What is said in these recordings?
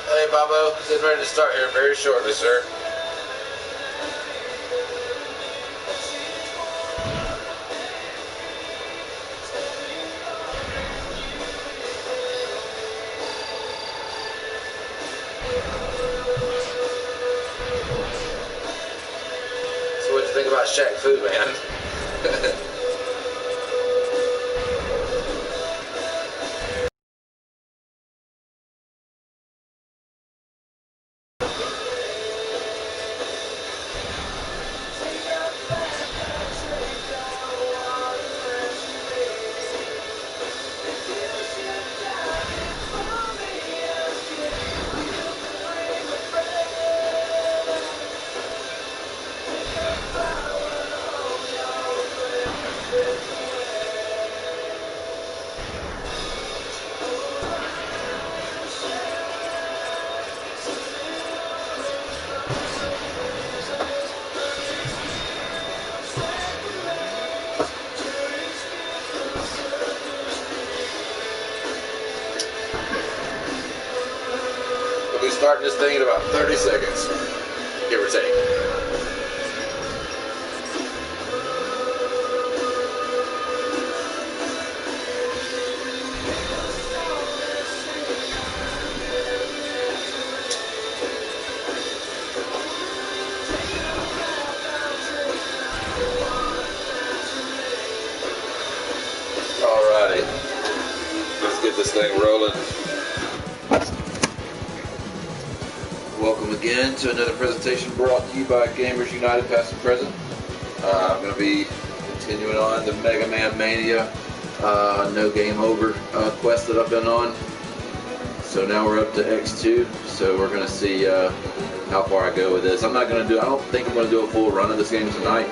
Hey, Bobo, getting ready to start here very shortly, sir. So what'd you think about Shaq Fu, man? We'll be starting this thing in about 30 seconds, give or take. Alrighty, let's get this thing rolling. Welcome again to another presentation brought to you by Gamers United Past and Present. I'm going to be continuing on the Mega Man Mania No Game Over quest that I've been on. So now we're up to X2, so we're gonna see how far I go with this. I don't think I'm gonna do a full run of this game tonight.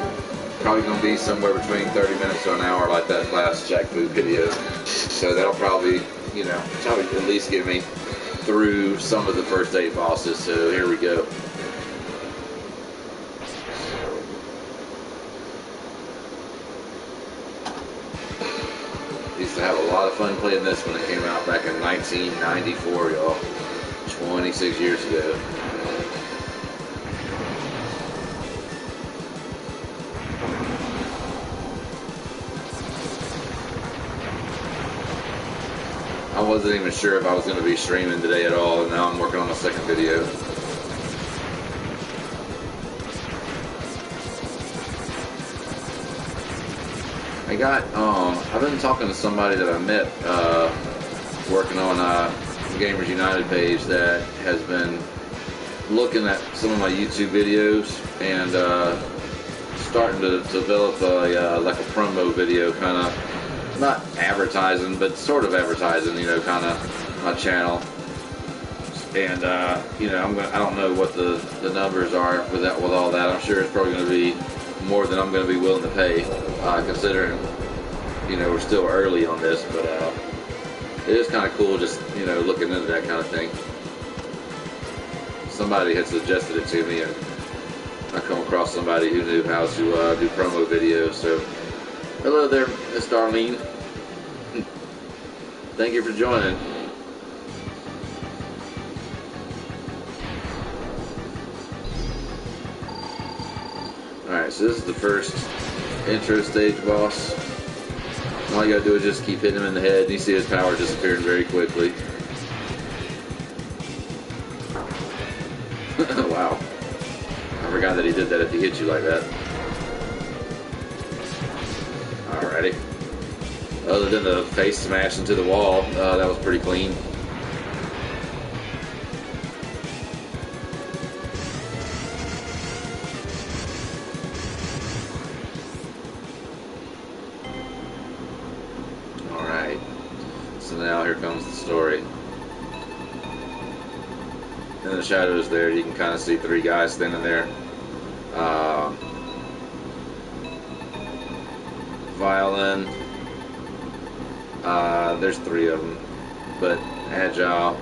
Probably gonna be somewhere between 30 minutes to an hour like that last Jack Fu video. So that'll probably, at least get me through some of the first 8 bosses. So here we go. Used to have a lot of fun playing this when it came out back in 1994, y'all. 26 years ago. I wasn't even sure if I was going to be streaming today at all, and now I'm working on my second video. I've been talking to somebody that I met working on Gamers United page that has been looking at some of my YouTube videos and starting to develop like a promo video, kind of not advertising, but sort of advertising, kind of my channel. And I don't know what the numbers are with all that. I'm sure it's probably going to be more than I'm going to be willing to pay, considering we're still early on this, but it is kind of cool just looking into that kind of thing. Somebody had suggested it to me, and I come across somebody who knew how to do promo videos. So hello there, Miss Darlene. Thank you for joining. Alright, so this is the first intro stage boss. All you gotta do is just keep hitting him in the head. You see his power disappearing very quickly. Wow. I forgot that he did that if he hit you like that. Alrighty. Other than the face smash into the wall, that was pretty clean. Alright. So now here comes the story. In the shadows there, you can kind of see 3 guys standing there. Violin. There's 3 of them, but Agile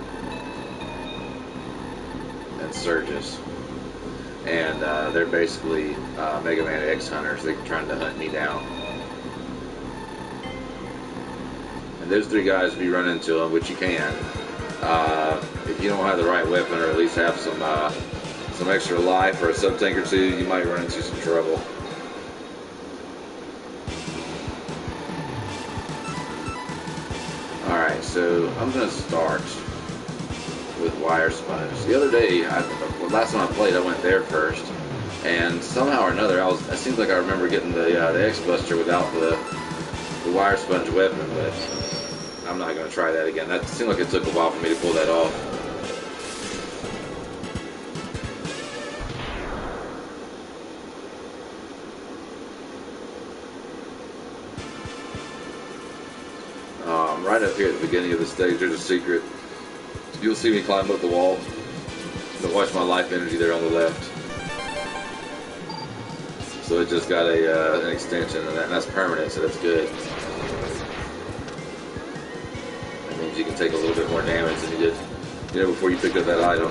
and Surges, and they're basically Mega Man X hunters. They're trying to hunt me down. And those 3 guys, if you run into them, which you can, if you don't have the right weapon, or at least have some extra life or a sub-tank or 2, you might run into some trouble. Alright, so I'm going to start with Wire Sponge. The other day, last time I played, I went there first, and somehow or another, it seems like I remember getting the X-Buster without the Wire Sponge weapon, but I'm not going to try that again. That seemed like it took a while for me to pull that off. Right up here at the beginning of the stage, there's a secret. You'll see me climb up the wall. But watch my life energy there on the left. So it just got an extension, and that's permanent, so that's good. That means you can take a little bit more damage than you did before you picked up that item.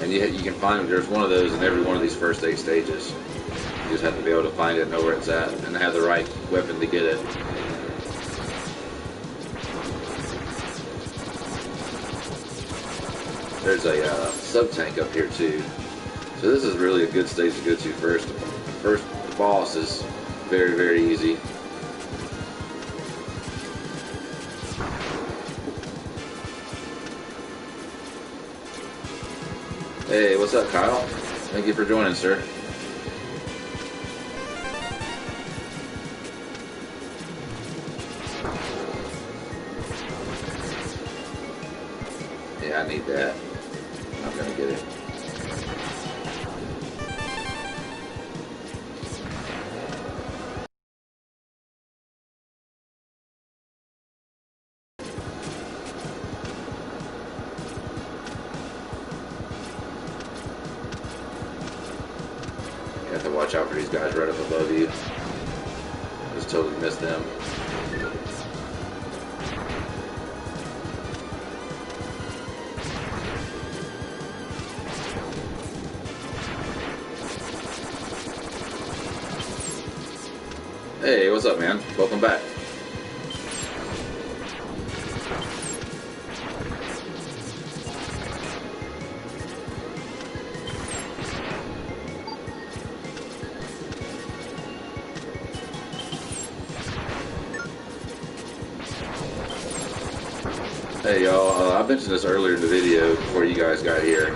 And you can find, there's one of those in every one of these first 8 stages. You just have to be able to find it and know where it's at, and have the right weapon to get it. There's a sub-tank up here too. So this is really a good stage to go to first. The first boss is very, very easy. Hey, what's up, Kyle? Thank you for joining, sir. Yeah, I need that. I'm gonna get it. You have to watch out for these guys right up above you. Just totally missed them. Hey, what's up, man? Welcome back. Hey, y'all. I mentioned this earlier in the video before you guys got here.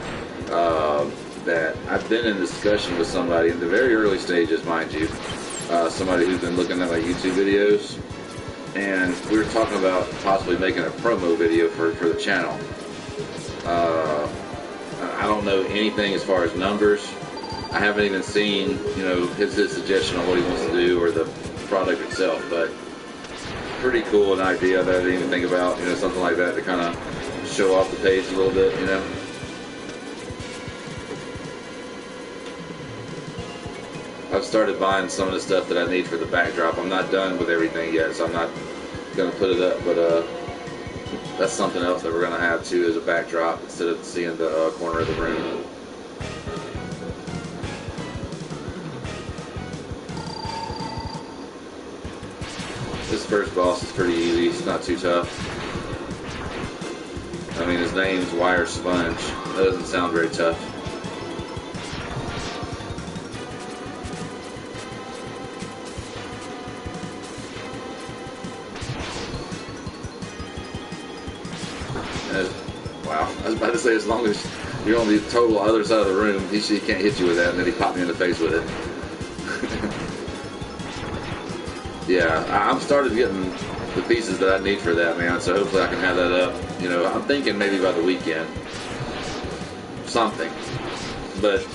That I've been in discussion with somebody in the very early stages, mind you. Somebody who's been looking at my YouTube videos, and we were talking about possibly making a promo video for the channel. I don't know anything as far as numbers. I haven't even seen, you know, his suggestion on what he wants to do or the product itself, but pretty cool an idea that I didn't even think about, you know, something like that to kind of show off the page a little bit, you know. I've started buying some of the stuff that I need for the backdrop. I'm not done with everything yet, so I'm not going to put it up, but that's something else that we're going to have too as a backdrop instead of seeing the corner of the room. This first boss is pretty easy. It's not too tough. I mean, his name's Wire Sponge. That doesn't sound very tough. Wow, I was about to say, as long as you're on the total other side of the room, he can't hit you with that, and then he popped me in the face with it. Yeah, I'm started getting the pieces that I need for that, man, so hopefully I can have that up. You know, I'm thinking maybe by the weekend. Something. But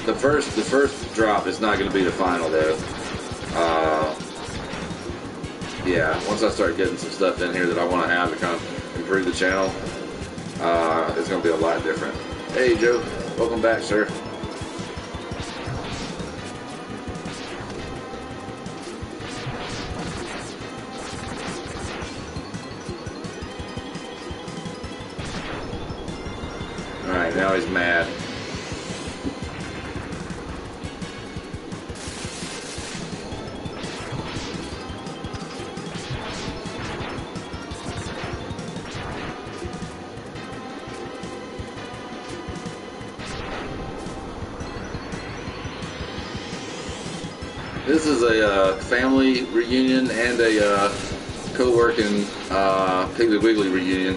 the first drop is not going to be the final, though. Yeah, once I start getting some stuff in here that I want to have to kind of improve the channel, it's going to be a lot different. Hey, Joe. Welcome back, sir. Alright, now he's mad. This is a family reunion and a co-working Piggly Wiggly reunion.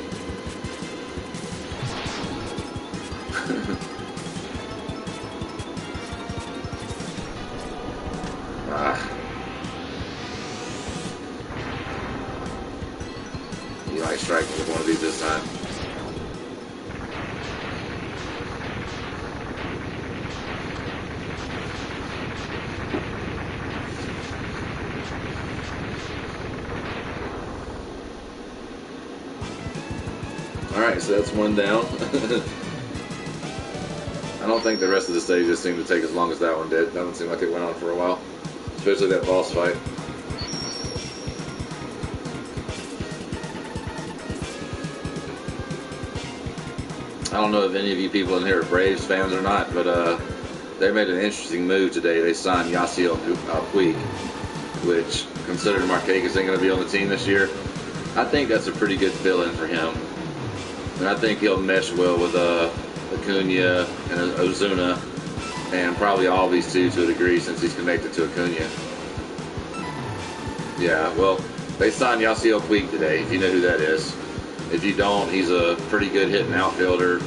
You might strike me with one of these this time. Alright, so that's one down. I don't think the rest of the stages seem to take as long as that one did. Doesn't seem like it went on for a while. Especially that boss fight. I don't know if any of you people in here are Braves fans or not, but they made an interesting move today. They signed Yasiel Puig, which, considering Marquez isn't going to be on the team this year, I think that's a pretty good fill-in for him. And I think he'll mesh well with Acuna and Ozuna, and probably Albies too to a degree since he's connected to Acuna. Yeah, well, they signed Yasiel Puig today, if you know who that is. If you don't, he's a pretty good hitting outfielder,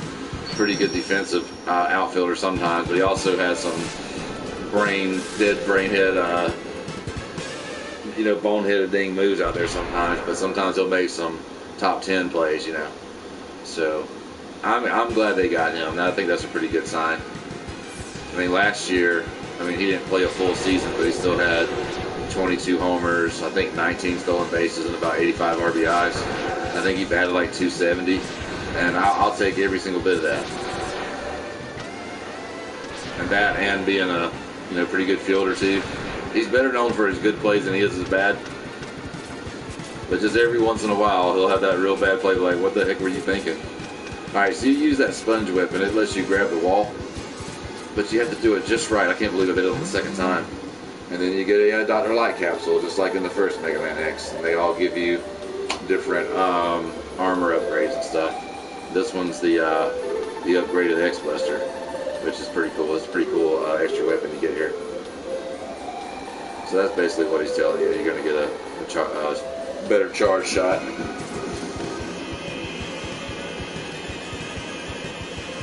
pretty good defensive outfielder sometimes, but he also has some brainhead, you know, boneheaded moves out there sometimes, but sometimes he'll make some top 10 plays, you know. So I'm glad they got him. I think that's a pretty good sign. I mean, last year, I mean, he didn't play a full season, but he still had 22 homers, I think 19 stolen bases, and about 85 RBIs. I think he batted like 270, and I'll take every single bit of that. And that, and being a You know, pretty good fielder too. He's better known for his good plays than he is his bad. But just every once in a while, he'll have that real bad play like, what the heck were you thinking? Alright, so you use that sponge whip and it lets you grab the wall. But you have to do it just right. I can't believe I did it on the second time. And then you get a Dr. Light capsule, just like in the first Mega Man X. And they all give you different armor upgrades and stuff. This one's the upgraded X-Buster, which is pretty cool. It's a pretty cool extra weapon you get here. So that's basically what he's telling you. You're going to get a better charge shot.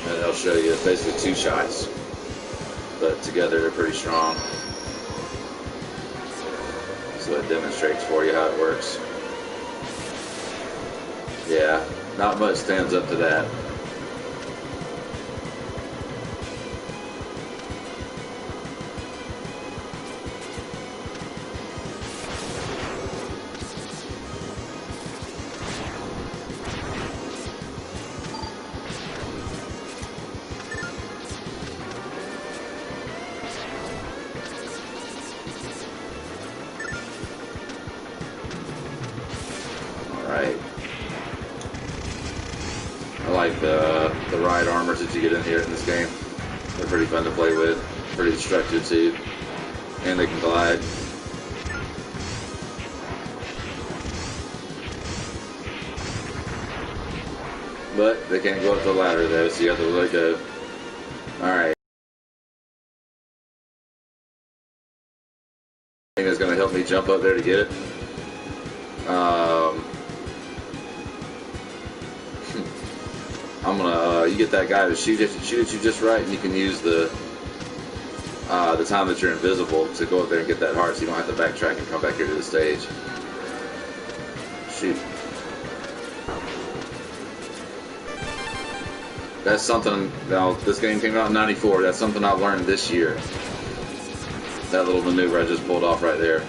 And they'll show you it's basically 2 shots. But together they're pretty strong. So it demonstrates for you how it works. Yeah, not much stands up to that. Alright. I like the ride armors that you get in here in this game. They're pretty fun to play with. Pretty destructive too. And they can glide. But they can't go up the ladder though, so you have to let go. Alright. I think that's going to help me jump up there to get it. I'm gonna you get that guy to shoot at you just right, and you can use the time that you're invisible to go up there and get that heart, so you don't have to backtrack and come back here to the stage. Shoot. That's something. Now this game came out in '94. That's something I learned this year. That little maneuver I just pulled off right there.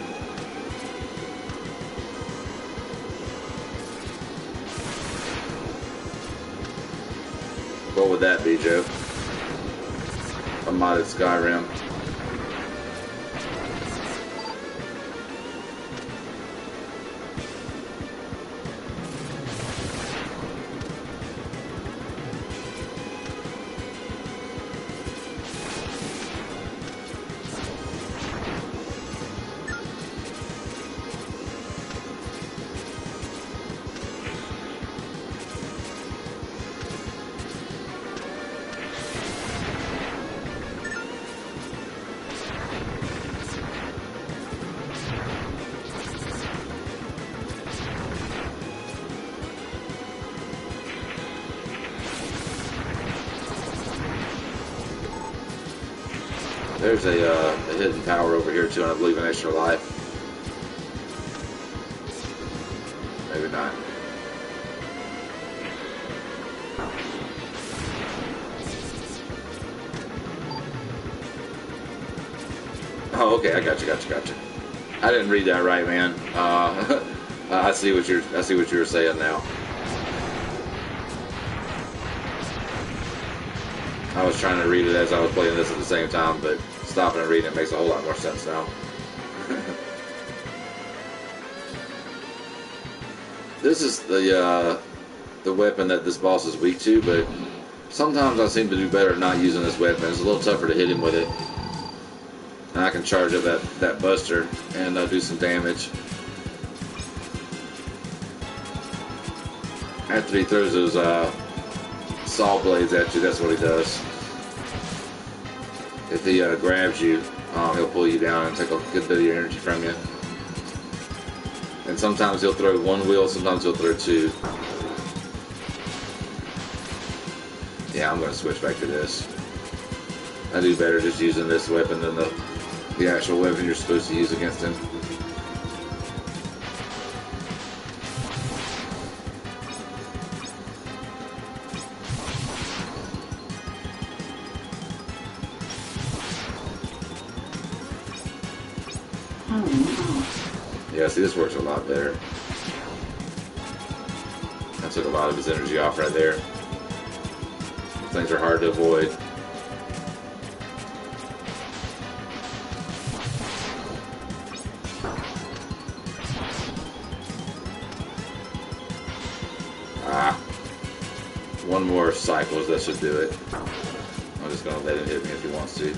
What would that be, Joe? A modded Skyrim. There's a hidden power over here too, and I believe an extra life. Maybe not. Oh, okay, I got you. I didn't read that right, man. I see what you're saying now. I was trying to read it as I was playing this at the same time, but stopping and reading it makes a whole lot more sense now. This is the weapon that this boss is weak to, but sometimes I seem to do better not using this weapon. It's a little tougher to hit him with it. And I can charge up that buster and do some damage. After he throws those saw blades at you, that's what he does. If he grabs you, he'll pull you down and take a good bit of your energy from you. And sometimes he'll throw one wheel, sometimes he'll throw 2. Yeah, I'm going to switch back to this. I do better just using this weapon than the actual weapon you're supposed to use against him. Yeah, see, this works a lot better. I took a lot of his energy off right there. Things are hard to avoid. One more cycles, that should do it. I'm just gonna let him hit me if he wants to.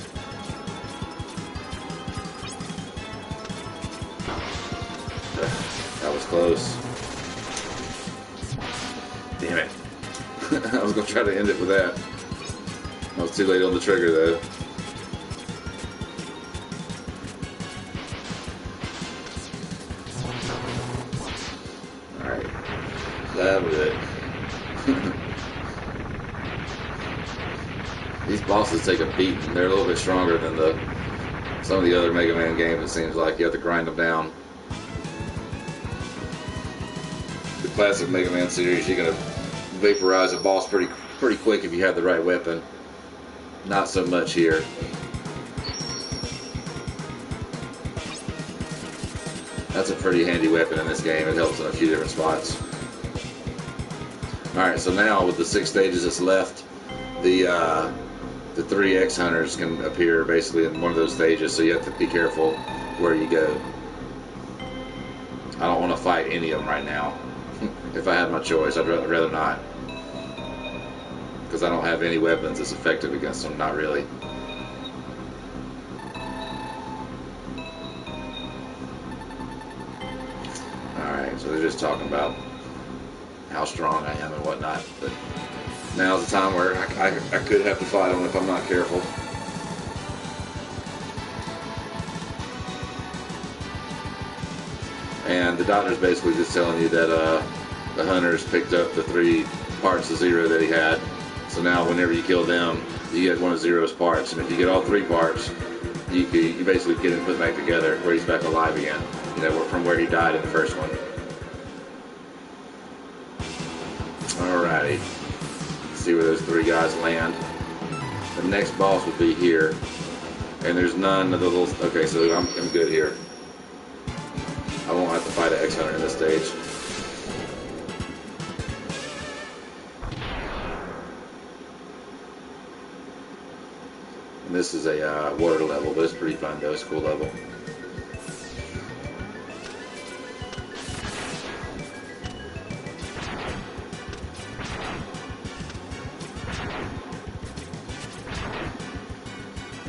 That was close. Damn it. I was gonna try to end it with that. I was too late on the trigger though. Alright. That was it. These bosses take a beating. They're a little bit stronger than some of the other Mega Man games, it seems like. You have to grind them down. The classic Mega Man series, you're gonna vaporize a boss pretty quick if you have the right weapon. Not so much here. That's a pretty handy weapon in this game. It helps in a few different spots. Alright, so now with the 6 stages that's left, the 3 X Hunters can appear basically in one of those stages, so you have to be careful where you go. I don't want to fight any of them right now. If I had my choice, I'd rather not. Because I don't have any weapons that's effective against them, not really. Alright, so they're just talking about how strong I am and whatnot, but now's the time where I could have to fight them if I'm not careful. And the doctor's basically just telling you that the hunters picked up the 3 parts of Zero that he had. So now whenever you kill them, you get one of Zero's parts. And if you get all 3 parts, you basically get him put back together where he's back alive again. You know, from where he died in the first one. Alrighty. Let's see where those 3 guys land. The next boss would be here. And there's none of the little... Okay, so I'm good here. I won't have to fight an X-Hunter in this stage. And this is a water level, but it's pretty fun though. It's a cool level.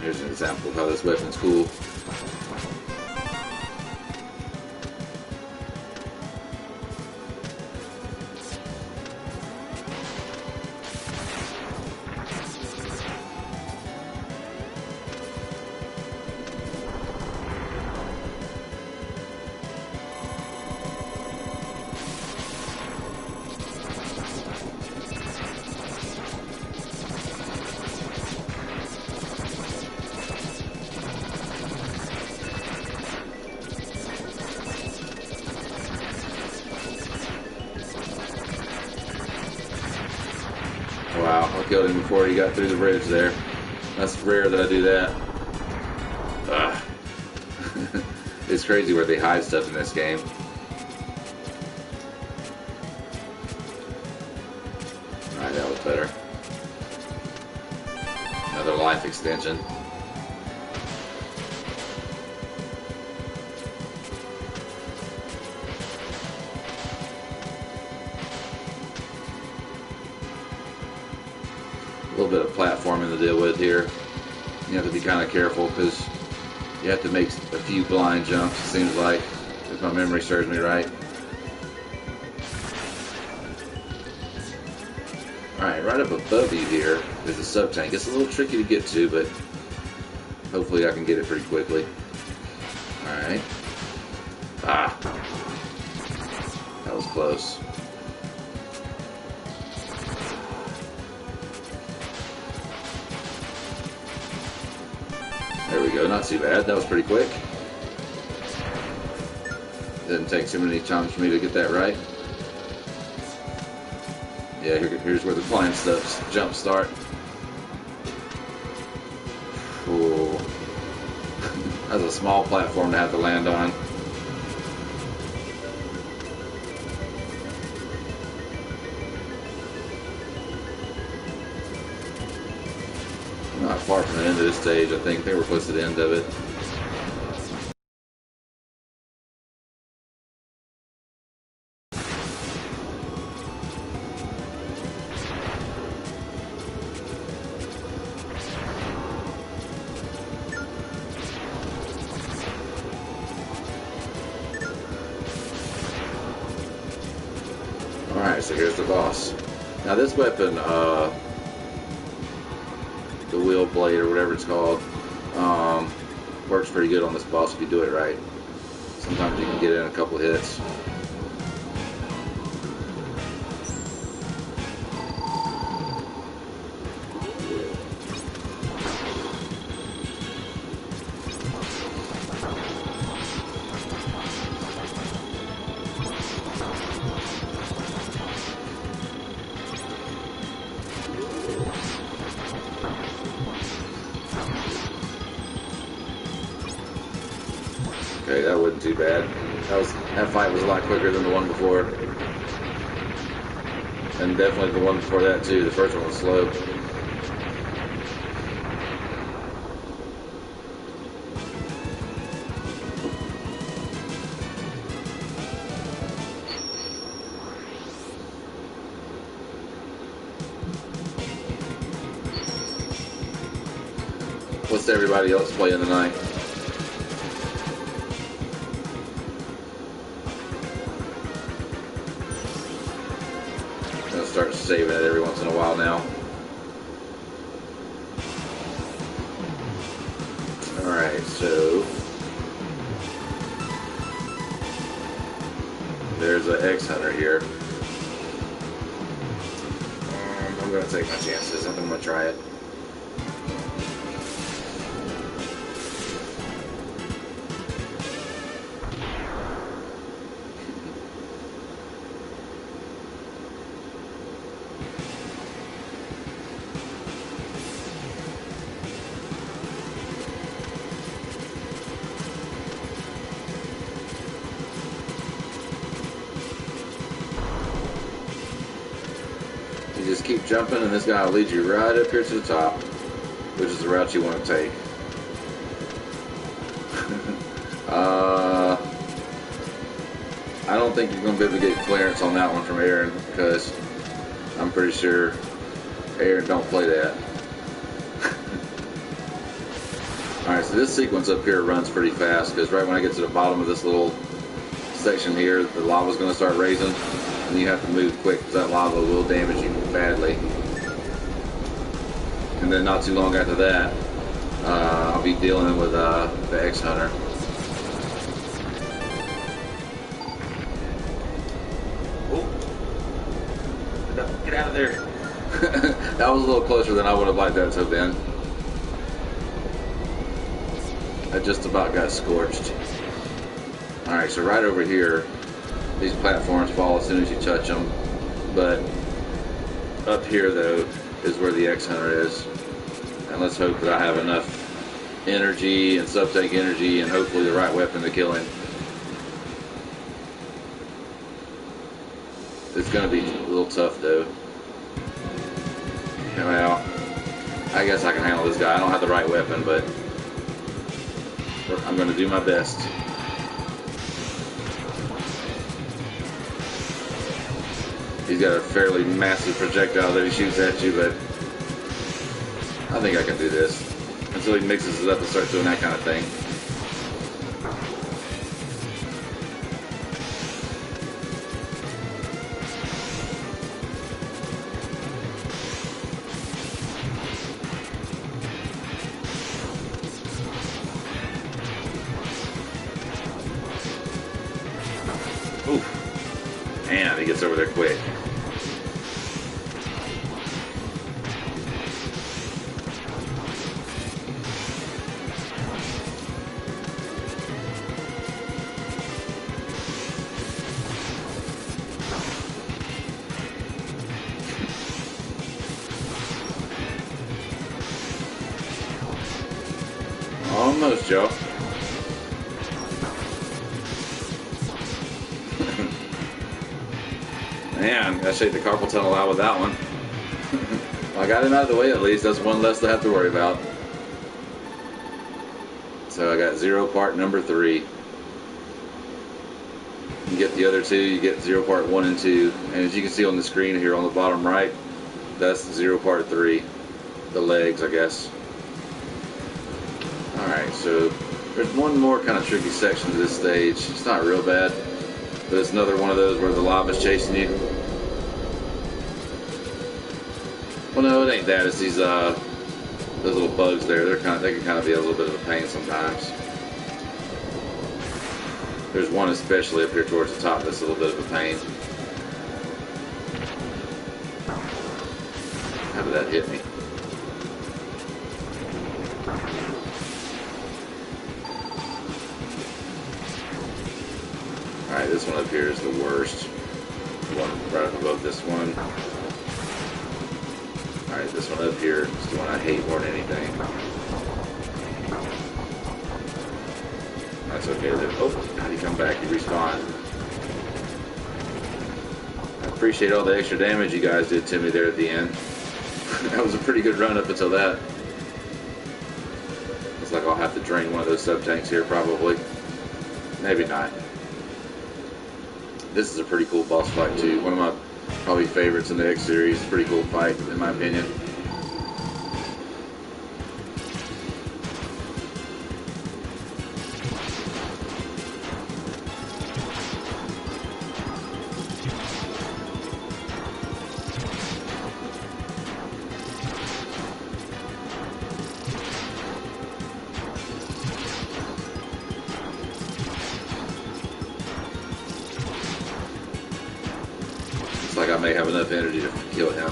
Here's an example of how this weapon's cool. Wow, I killed him before he got through the bridge there. That's rare that I do that. It's crazy where they hide stuff in this game. Alright, that was better. Another life extension. A little bit of platforming to deal with here. You have to be kind of careful because you have to make a few blind jumps, it seems like, if my memory serves me right. Alright, right up above you here is the sub-tank. It's a little tricky to get to, but hopefully I can get it pretty quickly. Alright. Ah! That was close. There we go, not too bad. That was pretty quick. Didn't take too many times for me to get that right. Yeah, here's where the flying steps jump start. Ooh. That's a small platform to have to land on. Not far from the end of this stage, I think. They were close to the end of it. Alright, so here's the boss. Now this weapon, the wheel blade or whatever it's called, works pretty good on this boss if you do it right. Sometimes you can get in a couple hits. Okay, that wasn't too bad. That fight was a lot quicker than the one before. And definitely the one before that too. The first one was slow. What's everybody else playing tonight? Start saving it every once in a while now. Alright, so there's an X Hunter here. I'm going to take my chances. I'm going to try it. You just keep jumping and this guy will lead you right up here to the top, which is the route you want to take. I don't think you're going to be able to get clearance on that one from Aaron, because I'm pretty sure Aaron don't play that. Alright, so this sequence up here runs pretty fast, because right when I get to the bottom of this little section here, the lava's going to start raising, and you have to move quick because that lava will damage you badly. And then not too long after that, I'll be dealing with the X Hunter. Get out of there. That was a little closer than I would have liked that to have been. I just about got scorched. Alright, so right over here, these platforms fall as soon as you touch them. But up here, though, is where the X Hunter is. And let's hope that I have enough energy and subtank energy and hopefully the right weapon to kill him. It's going to be a little tough, though. Well, I guess I can handle this guy. I don't have the right weapon, but I'm going to do my best. He's got a fairly massive projectile that he shoots at you, but I think I can do this. Until he mixes it up and starts doing that kind of thing. Oof. Man, he gets over there quick. Almost, Joe. Man, I shaped the carpal tunnel out with that one. Well, I got him out of the way at least. That's one less to have to worry about. So I got 0 part number 3. You get the other 2, you get 0 part 1 and 2. And as you can see on the screen here on the bottom right, that's 0 part 3. The legs, I guess. Alright, so there's one more kind of tricky section to this stage. It's not real bad, but it's another one of those where the lava's chasing you. Well, no, it ain't that. It's these those little bugs there. They can kind of be a little bit of a pain sometimes. There's one especially up here towards the top that's a little bit of a pain. How did that hit me? Alright, this one up here is the worst. The one right up above this one. Alright, this one up here is the one I hate more than anything. That's okay. Oh, how'd he come back? He respawned. I appreciate all the extra damage you guys did to me there at the end. That was a pretty good run up until that. Looks like I'll have to drain one of those sub-tanks here probably. Maybe not. This is a pretty cool boss fight too. One of my probably favorites in the X series. Pretty cool fight in my opinion. Like I may have enough energy to kill him.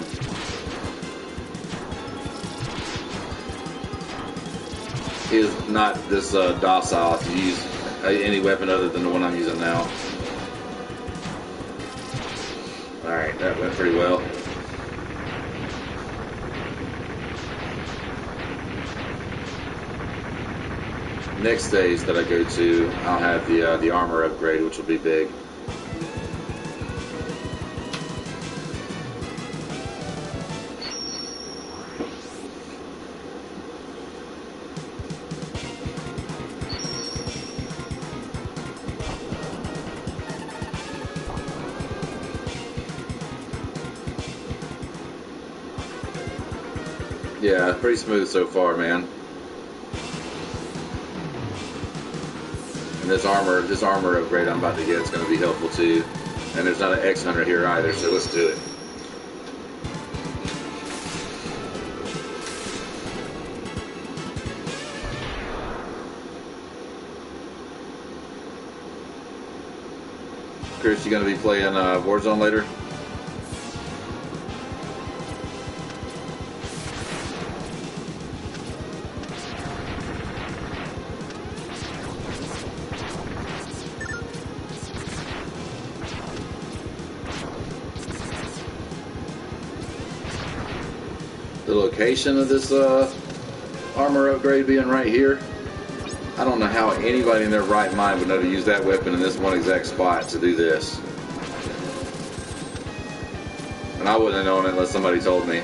He is not this docile to use any weapon other than the one I'm using now. Alright, that went pretty well. Next stage that I go to, I'll have the armor upgrade, which will be big. Yeah, pretty smooth so far, man. And this armor upgrade I'm about to get is going to be helpful too. And there's not an X Hunter here either, so let's do it. Chris, you going to be playing Warzone later? The location of this armor upgrade being right here, I don't know how anybody in their right mind would know to use that weapon in this one exact spot to do this. And I wouldn't have known it unless somebody told me.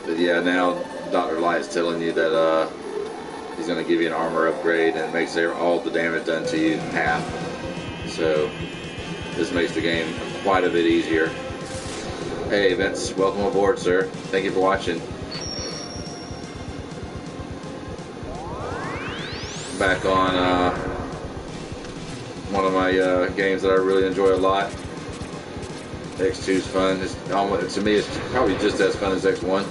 But yeah, now Dr. Light's telling you that he's going to give you an armor upgrade and it makes all the damage done to you half. So this makes the game quite a bit easier. Hey Vince, welcome aboard, sir. Thank you for watching. Back on one of my games that I really enjoy a lot. X2's fun. To me, it's probably just as fun as X1,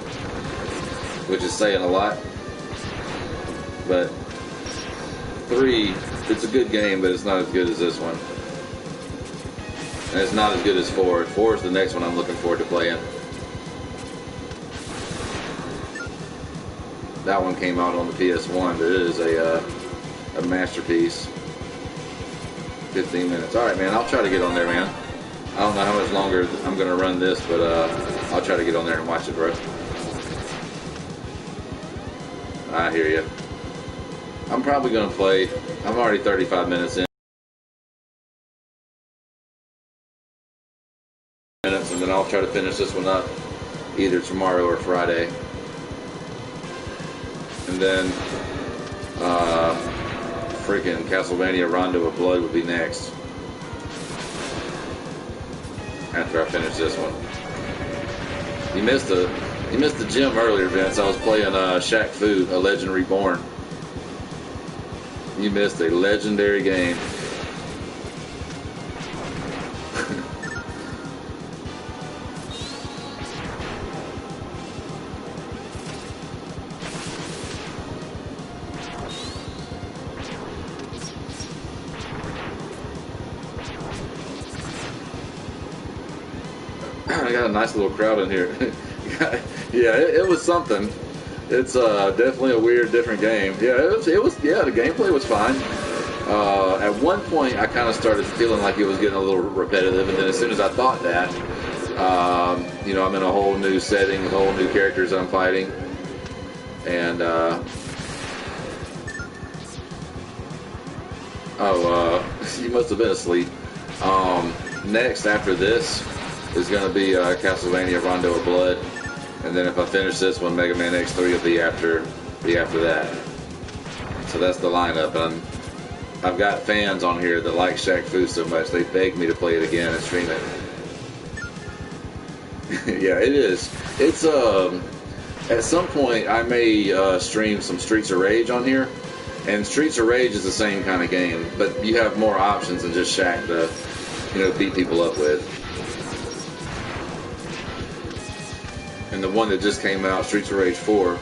which is saying a lot. But 3, it's a good game, but it's not as good as this one. And it's not as good as 4. 4 is the next one I'm looking forward to playing. That one came out on the PS1, but it is a masterpiece. 15 minutes. Alright, man, I'll try to get on there, man. I don't know how much longer I'm going to run this, but I'll try to get on there and watch it, bro. I hear you. I'm probably going to play. I'm already 35 minutes in. And then I'll try to finish this one up either tomorrow or Friday. And then freaking Castlevania Rondo of Blood would be next after I finish this one. You missed the gym earlier, Vince. I was playing Shaq Fu, A Legend Reborn. You missed a legendary game. I got a nice little crowd in here. Yeah, it was something. It's definitely a weird, different game. Yeah, it was. Yeah, the gameplay was fine. At one point, I kind of started feeling like it was getting a little repetitive, and then as soon as I thought that, you know, I'm in a whole new setting with whole new characters I'm fighting, and you must have been asleep. Next, after this, is going to be Castlevania Rondo of Blood, and then if I finish this one, Mega Man X3 will be after that. So that's the lineup. I've got fans on here that like Shaq Fu so much they begged me to play it again and stream it. Yeah, it is. It's at some point I may stream some Streets of Rage on here, and Streets of Rage is the same kind of game, but you have more options than just Shaq to, you know, beat people up with. And the one that just came out, Streets of Rage 4,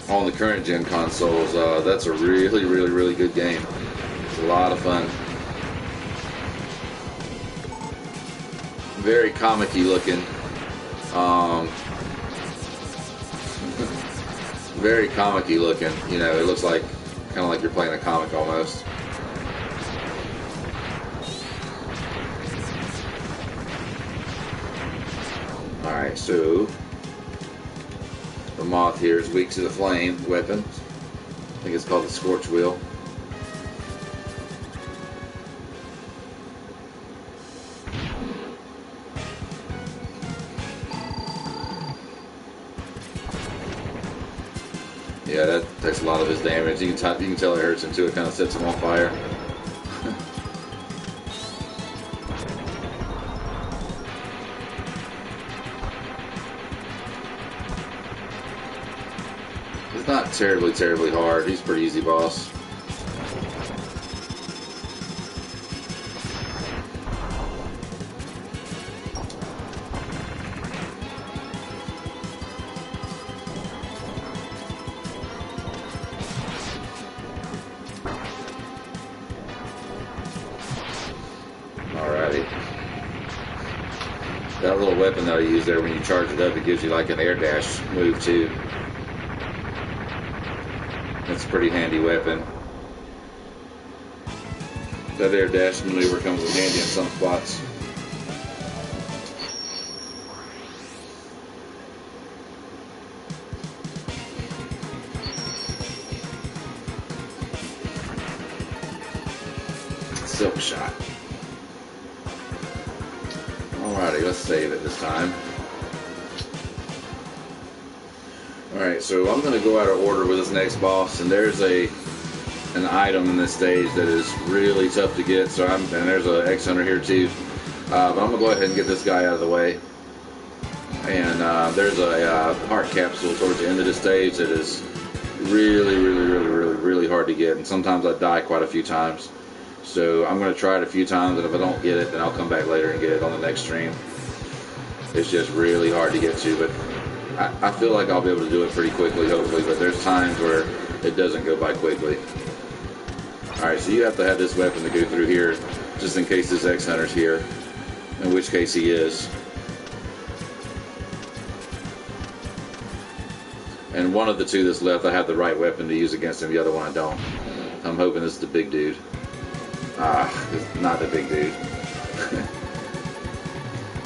on the current gen consoles, that's a really, really, really good game. It's a lot of fun. Very comic-y looking. Very comic-y looking. You know, it looks like kind of like you're playing a comic almost. Alright, so the moth here is weak to the flame weapon. I think it's called the Scorch Wheel. Yeah, that takes a lot of his damage. You can tell it hurts him too. It kind of sets him on fire. It's not terribly, terribly hard. He's a pretty easy boss. Alrighty. That little weapon that I use there, when you charge it up, it gives you like an air dash move too. That's a pretty handy weapon. That air dash maneuver comes in handy in some spots. Silk shot. Alrighty, let's save it this time. Alright, so I'm going to go out of order with this next boss, and there's an item in this stage that is really tough to get, so and there's an X Hunter here too. But I'm going to go ahead and get this guy out of the way. And there's a heart capsule towards the end of this stage that is really, really, really, really, really hard to get, and sometimes I die quite a few times. So I'm going to try it a few times, and if I don't get it, then I'll come back later and get it on the next stream. It's just really hard to get to, but I feel like I'll be able to do it pretty quickly, hopefully, but there's times where it doesn't go by quickly. Alright, so you have to have this weapon to go through here, just in case this X-Hunter's here, in which case he is. And one of the two that's left, I have the right weapon to use against him, the other one I don't. I'm hoping this is the big dude. It's not the big dude.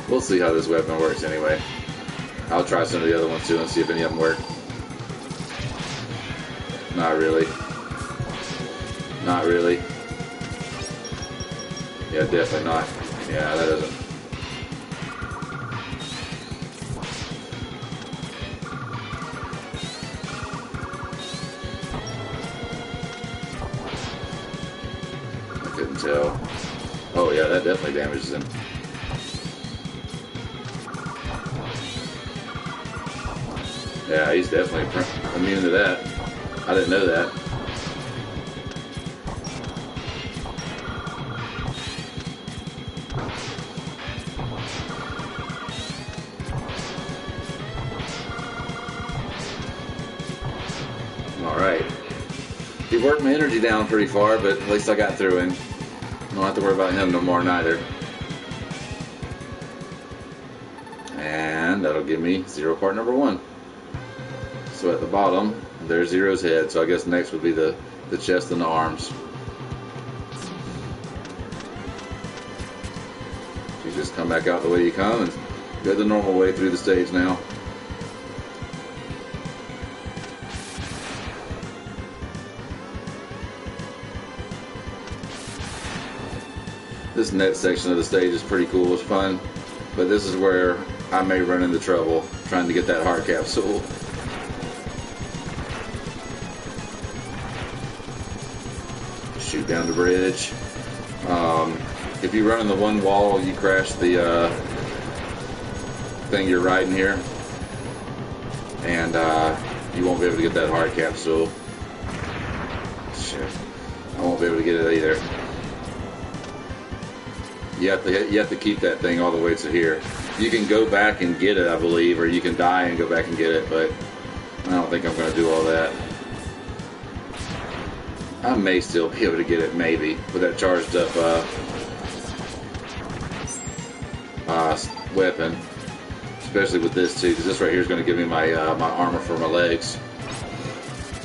We'll see how this weapon works anyway. I'll try some of the other ones too and see if any of them work. Not really. Not really. Yeah, definitely not. Yeah, that doesn't. I couldn't tell. Oh yeah, that definitely damages him. Yeah, he's definitely immune to that. I didn't know that. Alright. He worked my energy down pretty far, but at least I got through him. Don't have to worry about him no more neither. and that'll give me Zero part number 1. So at the bottom, there's Zero's head. So I guess next would be the chest and the arms. You just come back out the way you come and go the normal way through the stage now. This next section of the stage is pretty cool. It's fun, but this is where I may run into trouble trying to get that heart capsule. Shoot down the bridge. If you run in the one wall, you crash the thing you're riding here, and you won't be able to get that heart capsule. Shit, I won't be able to get it either. You have to keep that thing all the way to here. You can go back and get it, I believe, or you can die and go back and get it, but I don't think I'm going to do all that. I may still be able to get it, maybe, with that charged up weapon. Especially with this too, because this right here is going to give me my my armor for my legs,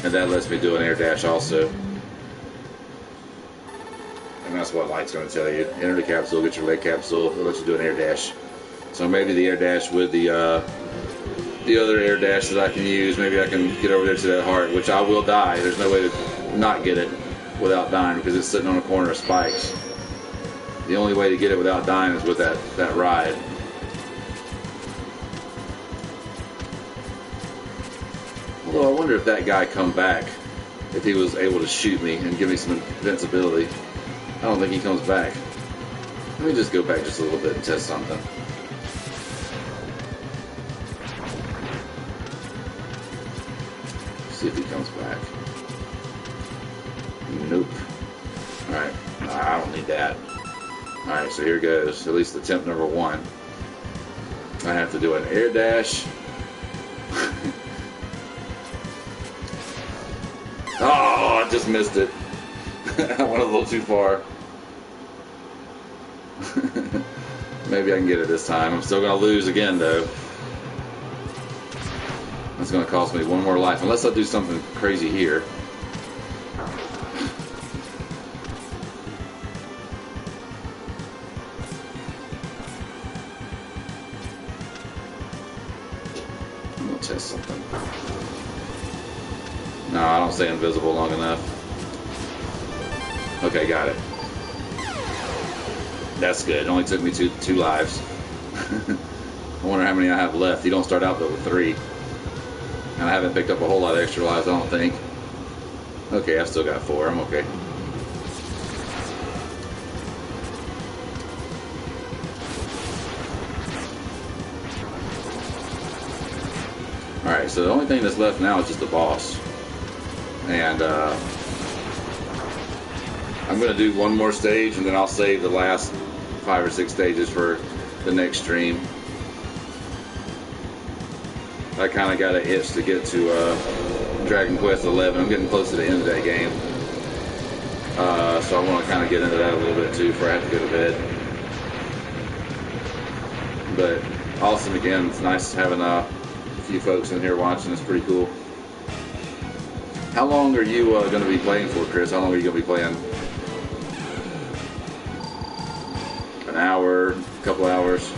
and that lets me do an air dash also. And that's what Light's going to tell you. Enter the capsule, get your leg capsule, it'll let you do an air dash. So maybe the air dash with the other air dash that I can use, maybe I can get over there to that heart, which I will die. There's no way to not get it without dying because it's sitting on a corner of spikes. The only way to get it without dying is with that ride. Although I wonder if that guy come back, if he was able to shoot me and give me some invincibility. I don't think he comes back. Let me just go back just a little bit and test something. See if he comes back. Nope. Alright, I don't need that. Alright, so here goes. At least attempt number 1. I have to do an air dash. Oh, I just missed it. I went a little too far. Maybe I can get it this time. I'm still going to lose again, though. That's going to cost me 1 more life, unless I do something crazy here. I'm going to test something. No, I don't stay invisible long enough. Okay, got it. That's good. It only took me two lives. I wonder how many I have left. You don't start out though with 3. And I haven't picked up a whole lot of extra lives, I don't think. Okay, I've still got 4. I'm okay. Alright, so the only thing that's left now is just the boss. And I'm going to do 1 more stage, and then I'll save the last 5 or 6 stages for the next stream. I kind of got an itch to get to Dragon Quest XI. I'm getting close to the end of that game. So I want to kind of get into that a little bit too before I have to go to bed. But awesome again. It's nice having a few folks in here watching. It's pretty cool. How long are you going to be playing for, Chris? How long are you going to be playing? An hour, a couple hours?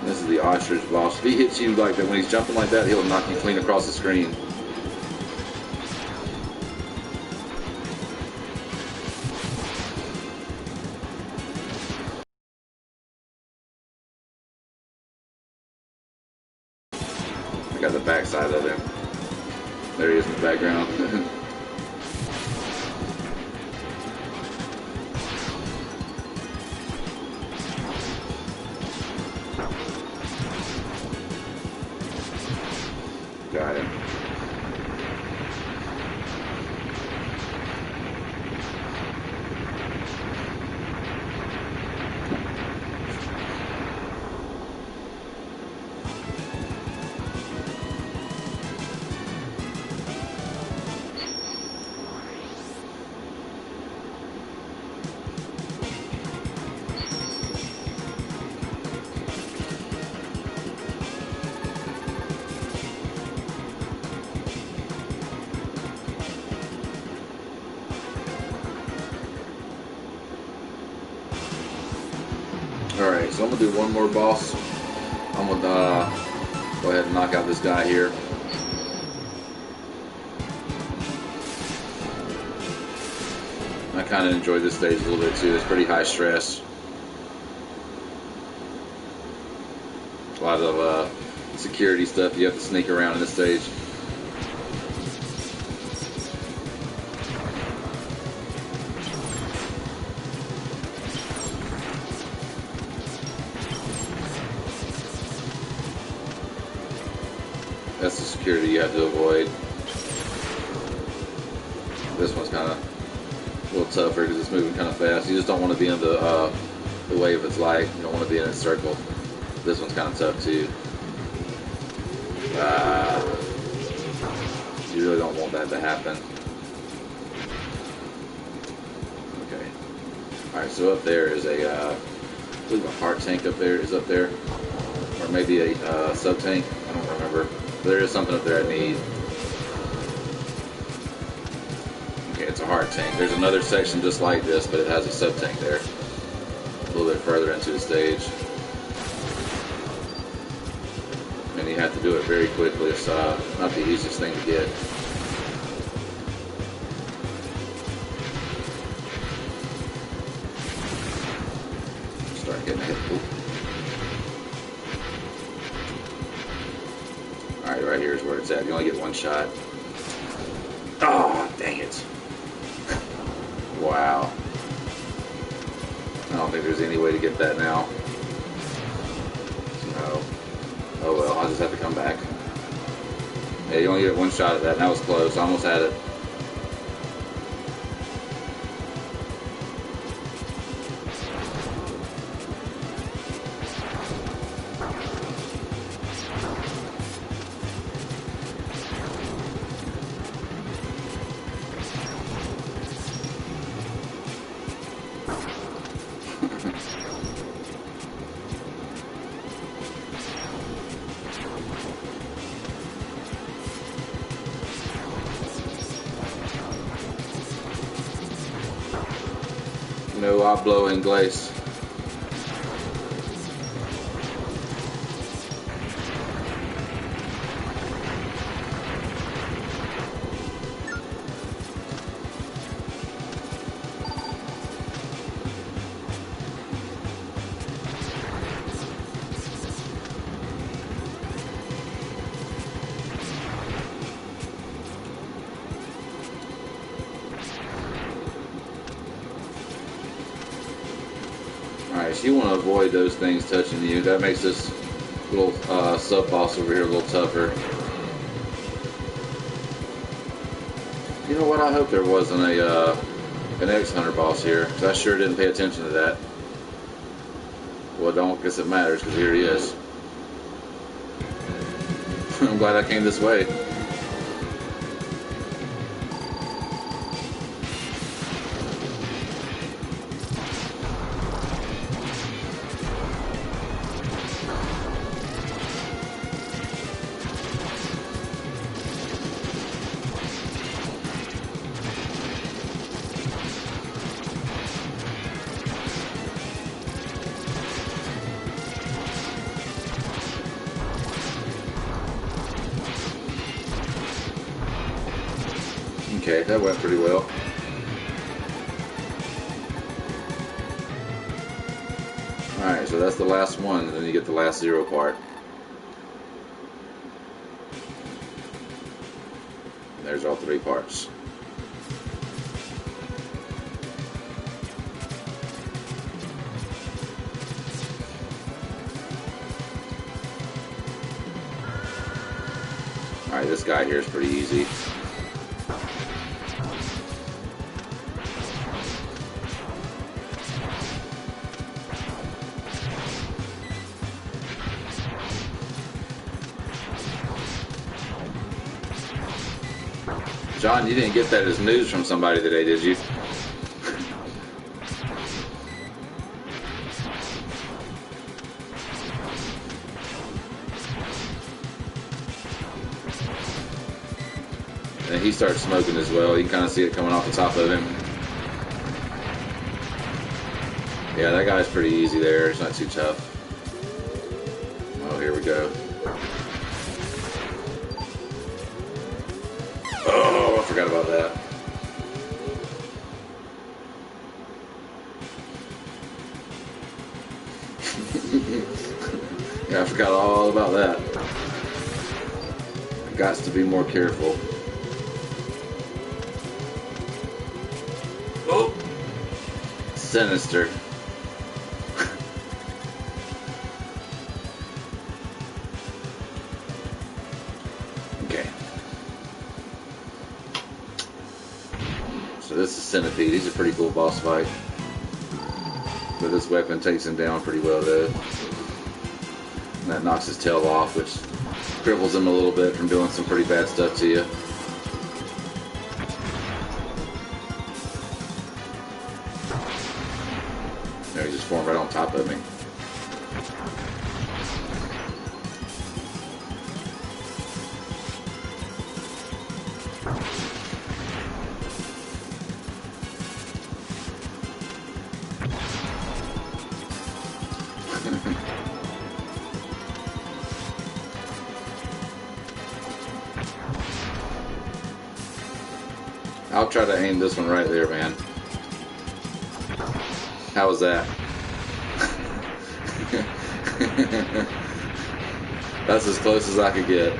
This is the ostrich boss. If he hits you like that, when he's jumping like that, he'll knock you clean across the screen. I got the backside of him. There he is in the background. Got him. So I'm gonna do one more boss. I'm gonna go ahead and knock out this guy here. I kind of enjoyed this stage a little bit too. It's pretty high stress. A lot of security stuff you have to sneak around in this stage. That's the security you have to avoid. This one's kind of a little tougher because it's moving kind of fast. You just don't want to be in the way of its light. You don't want to be in a circle. This one's kind of tough too. You really don't want that to happen. Okay. Alright, so up there is I believe a heart tank up there is up there. Or maybe a sub-tank. I don't remember. There is something up there I need. Okay, it's a heart tank. There's another section just like this, but it has a sub-tank there. A little bit further into the stage. And you have to do it very quickly. It's not the easiest thing to get. Start getting hit. Alright, right here is where it's at. You only get one shot. Oh, dang it. Wow. I don't think there's any way to get that now. No. Oh well, I'll just have to come back. Yeah, you only get one shot at that, and that was close. I almost had it. No hablo inglés. Alright, so you want to avoid those things touching you. That makes this little sub-boss over here a little tougher. You know what? I hope there wasn't an X-Hunter boss here, because I sure didn't pay attention to that. Well, don't guess it matters, because here he is. I'm glad I came this way. Okay, that went pretty well. Alright, so that's the last one, and then you get the last zero part. And there's all three parts. Alright, this guy here is pretty easy. John, you didn't get that as news from somebody today, did you? And he starts smoking as well. You can kind of see it coming off the top of him. Yeah, that guy's pretty easy there. It's not too tough. go. Oh, I forgot about that. Yeah, I forgot all about that. Got to be more careful. Oh, sinister. Okay. So this is Centipede. He's a pretty cool boss fight. But this weapon takes him down pretty well, though. And that knocks his tail off, which cripples him a little bit from doing some pretty bad stuff to you. There, he just formed right on top of me. I'll try to aim this one right there, man. How was that? That's as close as I could get.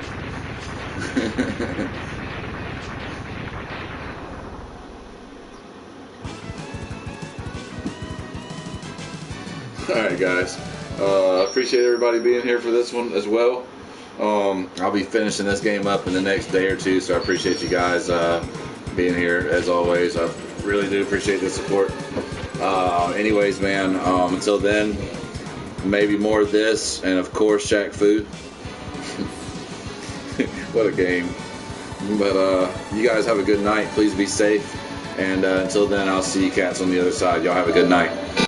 Alright guys, appreciate everybody being here for this one as well. I'll be finishing this game up in the next day or two, so I appreciate you guys being here as always. I really do appreciate the support. Anyways, man, until then, maybe more of this, and of course Shaq Fu. What a game. But you guys have a good night. Please be safe. And until then, I'll see you cats on the other side. Y'all have a good night.